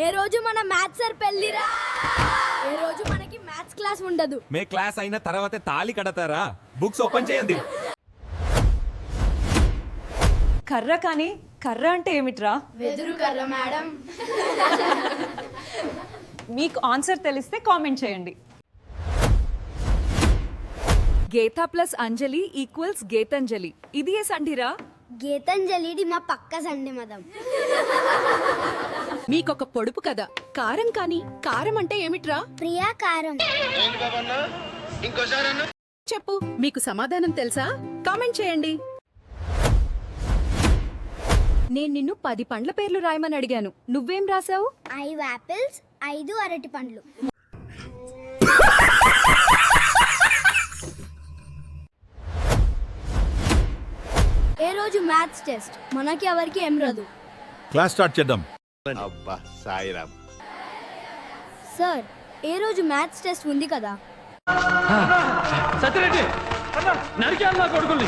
ఏ రోజు మన maths sir పెళ్లిరా. ఏ రోజు మనకి మ్యాథ్స్ క్లాస్ ఉండదు. మే క్లాస్ అయిన తర్వాత తాళి కడతారా? బుక్స్ ఓపెన్ చేయండి. కర్ర కానీ కర్ర అంటే ఏమిట్రా? వెదురు కర్ర మేడం. మీకు ఆన్సర్ తెలిస్తే కామెంట్ చేయండి. గీత ప్లస్ అంజలి ఈక్వల్స్ గీతంజలి. ఇది ఏ సంధిరా? గీతాంజలిది మా పక్క సండి మదం. మీకొక పొడుపు కదా. కారం కానీ కారం అంటే ఏమిట్రా? ప్రియాకారం. చెప్పు. మీకు సమాధానం తెలుసా? కామెంట్ చేయండి. నేను నిన్ను 10 పండ్ల పేర్లు రాయమని అడిగాను. నువ్వేం రాసావు? 5 యాపిల్స్, 5 అరటి పండ్లు. ఏ రోజు మ్యాథ్స్ టెస్ట్. మనకి ఎవరికి ఏం రాదు. క్లాస్ స్టార్ట్ చేద్దాం. అబ్బా సాయిరామ్. సార్, ఏ రోజు మ్యాథ్స్ టెస్ట్ ఉంది కదా. సత్యరెడ్డి నరికి అన్న కొడుకుల్ని